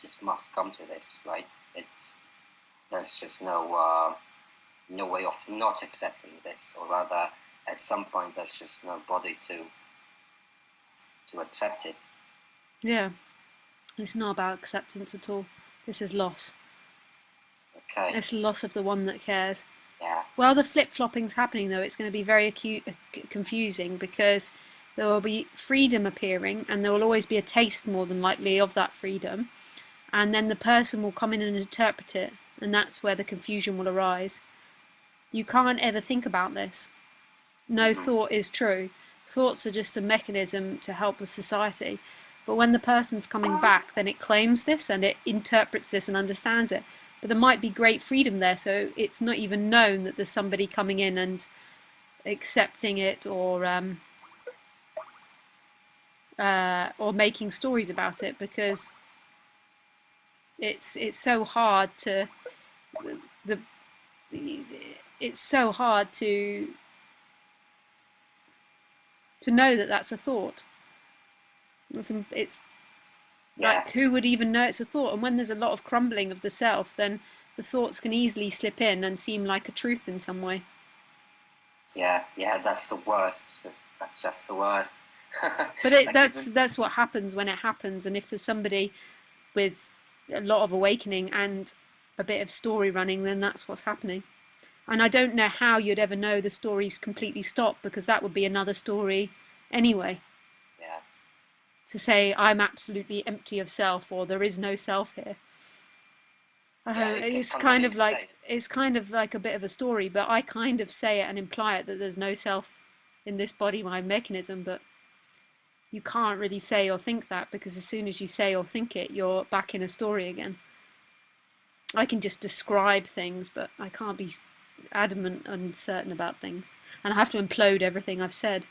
just must come to this, right? There's just no way of not accepting this, or rather, at some point, there's just no body to accept it. Yeah, it's not about acceptance at all. This is loss. Okay. It's loss of the one that cares. Yeah. While the flip-flopping's happening, though, it's going to be very confusing, because there will be freedom appearing, and there will always be a taste, more than likely, of that freedom, and then the person will come in and interpret it, and that's where the confusion will arise. You can't ever think about this. No thought is true. Thoughts are just a mechanism to help with society. But when the person's coming back, then it claims this and it interprets this and understands it. But there might be great freedom there, so it's not even known that there's somebody coming in and accepting it, or making stories about it, because it's so hard to it's so hard to know that that's a thought. It's like, who would even know it's a thought? And when there's a lot of crumbling of the self, then the thoughts can easily slip in and seem like a truth in some way. Yeah, that's the worst. That's just the worst. But that's what happens when it happens. And if there's somebody with a lot of awakening and a bit of story running, then that's what's happening. And I don't know how you'd ever know the story's completely stopped, because that would be another story anyway. Yeah. To say I'm absolutely empty of self, or there is no self here. It's kind of like a bit of a story, but I kind of say it and imply it, that there's no self in this body, my mechanism, but you can't really say or think that, because as soon as you say or think it, you're back in a story again. I can just describe things, but I can't be adamant and certain about things, and I have to implode everything I've said.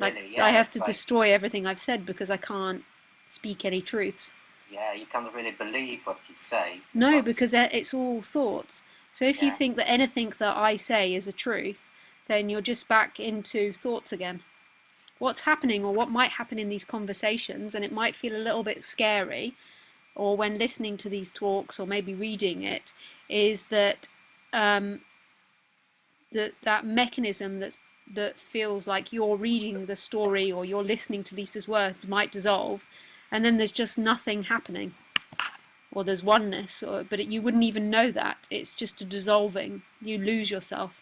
Really? I have to destroy everything I've said, because I can't speak any truths. Yeah, you can't really believe what you say. No, because it's all thoughts. So if you think that anything that I say is a truth, then you're just back into thoughts again. What's happening, or what might happen in these conversations, and it might feel a little bit scary, or when listening to these talks, or maybe reading it, is that that mechanism that feels like you're reading the story, or you're listening to Lisa's words, might dissolve, and then there's just nothing happening, or there's oneness, but you wouldn't even know that. It's just a dissolving. You lose yourself.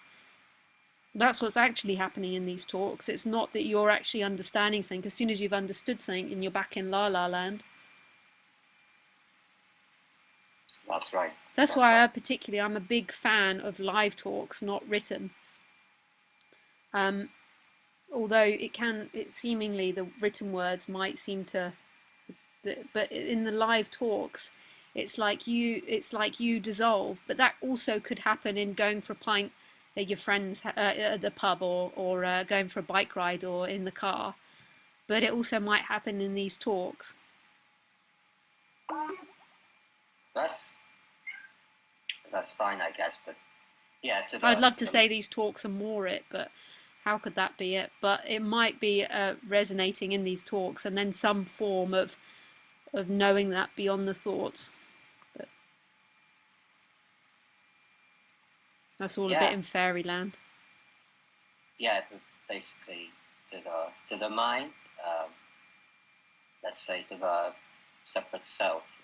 That's what's actually happening in these talks. It's not that you're actually understanding something. As soon as you've understood something, and you're back in La La Land. That's right. That's why I'm a big fan of live talks, not written. Although it seemingly, the written words might seem to, but in the live talks, it's like you dissolve. But that also could happen in going for a pint at your friends at the pub, or going for a bike ride, or in the car. But it also might happen in these talks. That's fine, I guess, but yeah. I'd love to say these talks are more it, but how could that be it? But it might be resonating in these talks, and then some form of knowing that beyond the thoughts. But that's all a bit in fairyland. Yeah, but basically to the mind, let's say to the separate self,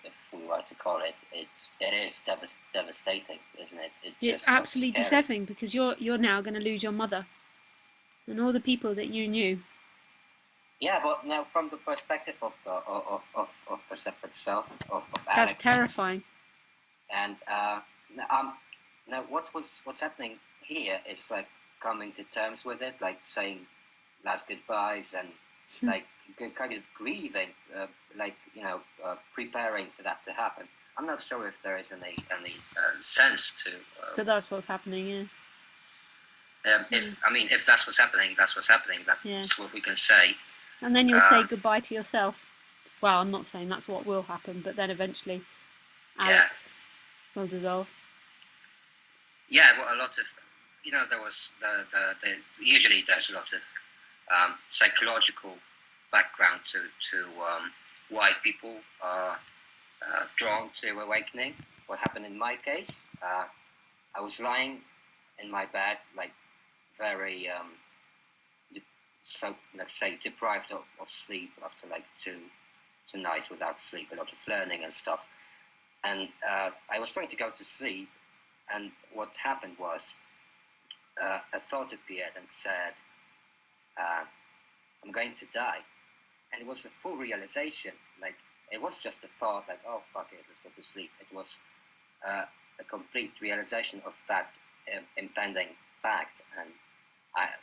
if we were to call it, it is devastating, isn't it? It's absolutely devastating, because you're now going to lose your mother and all the people that you knew. Yeah, but now from the perspective of the separate self of Alex. That's terrifying. And now what's happening here is like coming to terms with it, like saying last goodbyes, and like kind of grieving, preparing for that to happen. I'm not sure if there is any sense to. But that's what's happening, yeah. If that's what's happening, that's what's happening. That's what we can say. And then you'll say goodbye to yourself. Well, I'm not saying that's what will happen, but then eventually, Alex will dissolve. Yeah, well, a lot of, there was usually there's a lot of psychological background to why people drawn to awakening. What happened in my case, I was lying in my bed, like very, so let's say, deprived of sleep after like two nights without sleep, a lot of learning and stuff. And I was trying to go to sleep, and what happened was a thought appeared and said, I'm going to die. And it was a full realization. Like, it was just a thought, like, oh, fuck it, let's go to sleep. It was a complete realization of that impending fact, and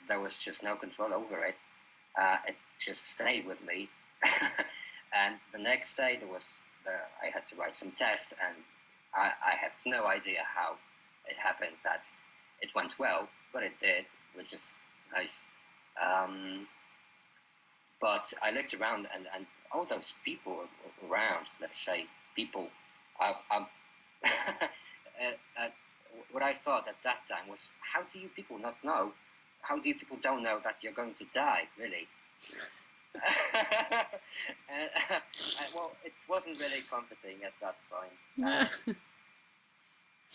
there was just no control over it. It just stayed with me. And the next day, I had to write some tests, and I have no idea how it happened that it went well, but it did, which is nice. But I looked around, and all those people around, let's say, people, what I thought at that time was, how do you people not know? How do you people don't know that you're going to die, really? Well, it wasn't really comforting at that point.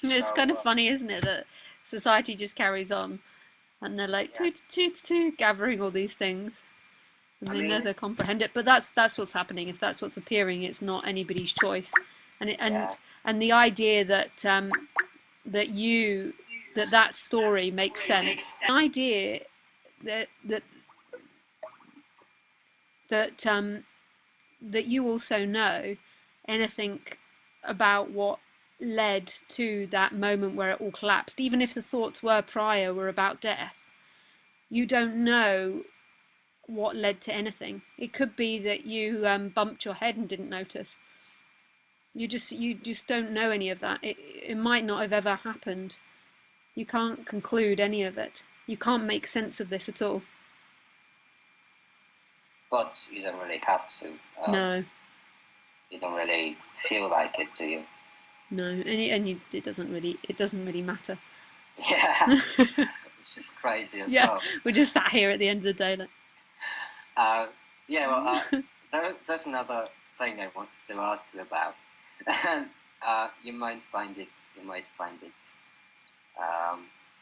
It's kind of funny, isn't it, that society just carries on, and they're like gathering all these things, and they never comprehend it. But that's what's happening. If that's what's appearing, it's not anybody's choice. And the idea that that story makes sense. The idea that you also know anything about what led to that moment where it all collapsed, even if the thoughts were about death, you don't know what led to anything. It could be that you bumped your head and didn't notice. You just don't know any of that. It might not have ever happened. You can't conclude any of it. You can't make sense of this at all. But you don't really have to. No. You don't really feel like it, do you? No, and it doesn't really matter. Yeah, it's just crazy as well. We're just sat here at the end of the day, like. There's another thing I wanted to ask you about, and you might find it.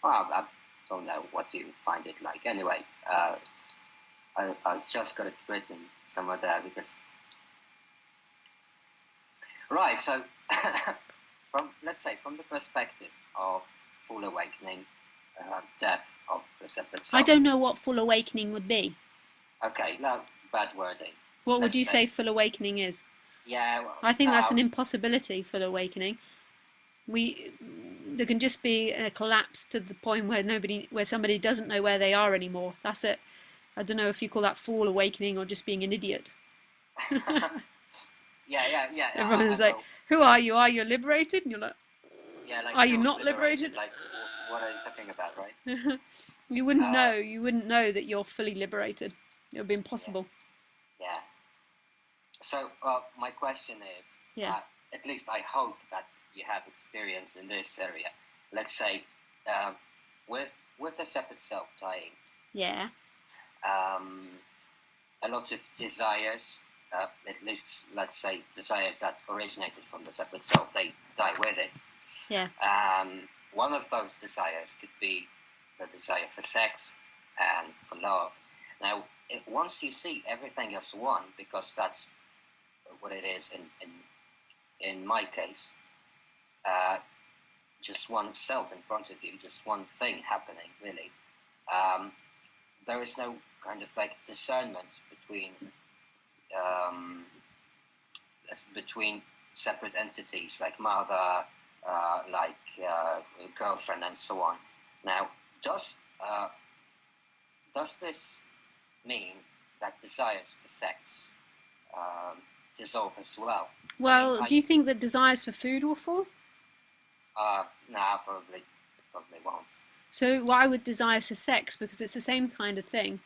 Well, I don't know what you find it like. Anyway, I just got it written somewhere there because. Right, so from the perspective of full awakening, death of the separate self. I don't know what full awakening would be. Okay, no, bad wording. What would you say full awakening is? Yeah, well, I think that's an impossibility, full awakening. There can just be a collapse to the point where somebody doesn't know where they are anymore. That's it. I don't know if you call that full awakening or just being an idiot. Yeah. Everyone's like, "Who are you? Are you liberated?" And you're like, like, "Are you not liberated?" Like, what are you talking about, right? You wouldn't know. You wouldn't know that you're fully liberated. It would be impossible. Yeah. So, my question is, at least I hope that you have experience in this area. Let's say, with a separate self dying. Yeah. A lot of desires. At least, let's say, desires that originated from the separate self, they die with it. Yeah. One of those desires could be the desire for sex and for love. Now, once you see everything as one, because that's what it is in my case, just one self in front of you, just one thing happening, really. There is no kind of like discernment between separate entities like mother, like girlfriend, and so on. Now, does this mean that desires for sex dissolve as well? Well, do you think that desires for food will fall? No, probably won't. So why would desires for sex? Because it's the same kind of thing.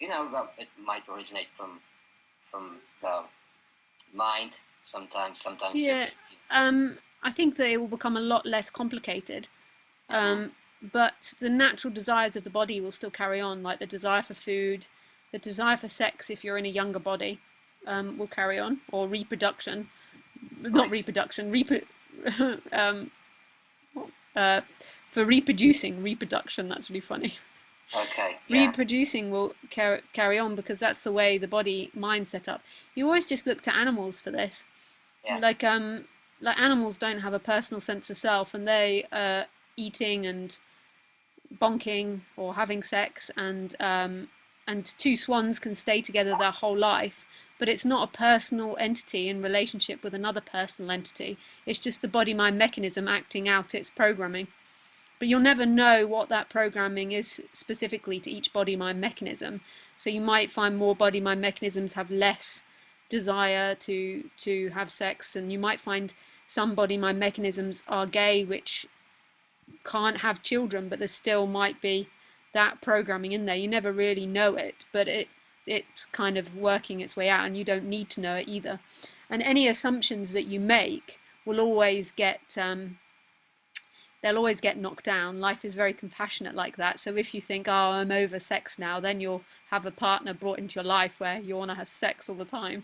You know, it might originate from the mind sometimes. Yeah. I think that it will become a lot less complicated. But the natural desires of the body will still carry on, like the desire for food, the desire for sex if you're in a younger body will carry on, or reproduction. not reproduction, um, uh, for reproduction. That's really funny. Okay. Yeah. Reproducing will carry on because that's the way the body mind set up. You always just look to animals for this. Yeah. Like animals don't have a personal sense of self, and they eating and bonking or having sex, and two swans can stay together their whole life, but it's not a personal entity in relationship with another personal entity. It's just the body mind mechanism acting out its programming. But you'll never know what that programming is specifically to each body mind mechanism. So you might find more body mind mechanisms have less desire to have sex, and you might find some body mind mechanisms are gay, which can't have children, but there still might be that programming in there. You never really know it, but it's kind of working its way out, and you don't need to know it either. And any assumptions that you make will always get they'll always get knocked down. Life is very compassionate like that. So if you think, oh, I'm over sex now, then you'll have a partner brought into your life where you want to have sex all the time.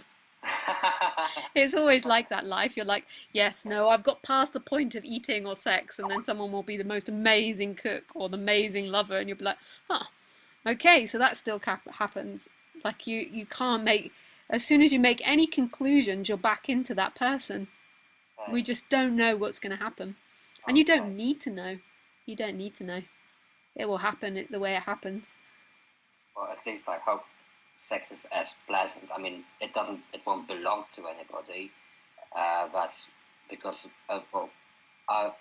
It's always like that, life. You're like, yes, no, I've got past the point of eating or sex, and then someone will be the most amazing cook or the amazing lover, and you'll be like, huh, okay, so that still happens. Like you can't make, as soon as you make any conclusions, you're back into that person. We just don't know what's going to happen. And you don't need to know. You don't need to know. It will happen the way it happens. Well, at least I hope sex is as pleasant. I mean, it won't belong to anybody. That's because, well, oh,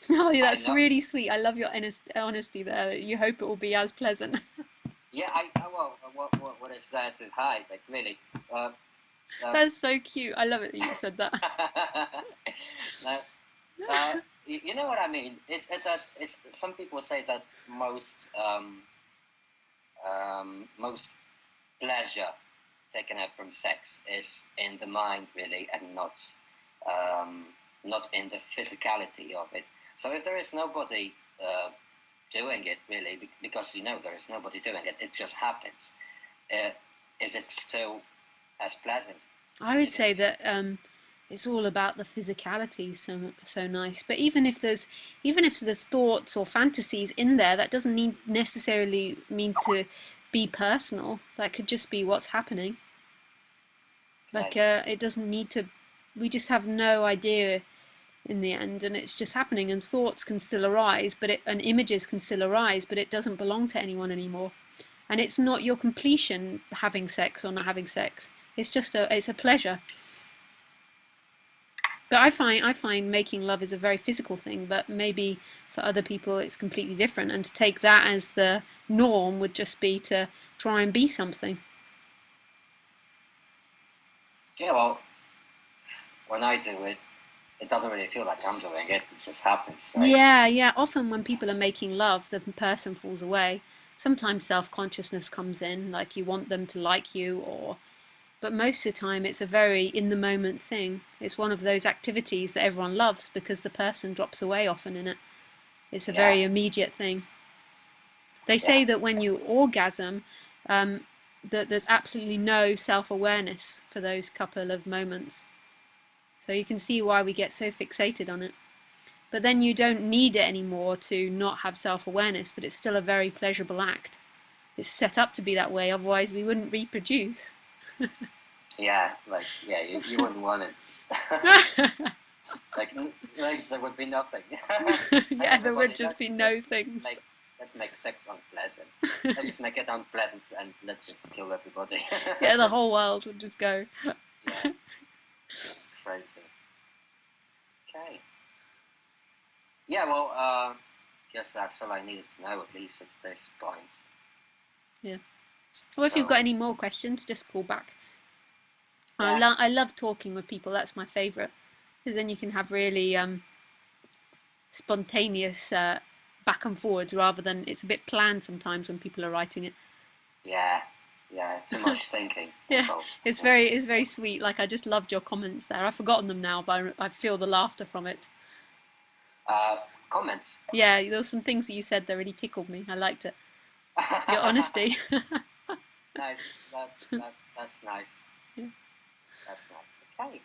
yeah, that's really sweet. I love your honesty there. You hope it will be as pleasant. Yeah, well, what is there to hide? Like, really. That's so cute. I love it that you said that. Now, you know what I mean? It's some people say that most pleasure taken out from sex is in the mind, really, and not in the physicality of it. So if there is nobody doing it, really, because there is nobody doing it, it just happens. Is it still as pleasant? I would say that it's all about the physicality, so nice. But even if there's thoughts or fantasies in there, that doesn't necessarily mean to be personal. That could just be what's happening. Like it doesn't need to. We just have no idea in the end, and it's just happening. And thoughts can still arise, and images can still arise, but it doesn't belong to anyone anymore. And it's not your completion having sex or not having sex. It's just it's a pleasure. But I find making love is a very physical thing, but maybe for other people it's completely different. And to take that as the norm would just be to try and be something. Yeah, well, when I do it, it doesn't really feel like I'm doing it. It just happens. Right? Yeah. Often when people are making love, the person falls away. Sometimes self-consciousness comes in, like you want them to like you, but most of the time it's a very in-the-moment thing. It's one of those activities that everyone loves because the person drops away often in it. It's a very immediate thing. They say that when you orgasm, that there's absolutely no self-awareness for those couple of moments. So you can see why we get so fixated on it. But then you don't need it anymore to not have self-awareness, but it's still a very pleasurable act. It's set up to be that way, otherwise we wouldn't reproduce. You wouldn't want it. like there would be nothing. Yeah, there would just be no things. Let's make sex unpleasant. Let's just make it unpleasant and let's just kill everybody. Yeah, the whole world would just go. Yeah. Crazy. Okay. Yeah, well, guess that's all I needed to know, at least at this point. Yeah. Well, if you've got any more questions, just call back. Yeah. I love talking with people. That's my favourite, because then you can have really spontaneous back and forwards rather than it's a bit planned sometimes when people are writing it. Yeah, too much thinking. Yeah, it's very sweet. Like I just loved your comments there. I've forgotten them now, but I feel the laughter from it. Comments? Yeah, there were some things that you said that really tickled me. I liked it. Your honesty. Nice. That's nice. Yeah. That's nice. Okay.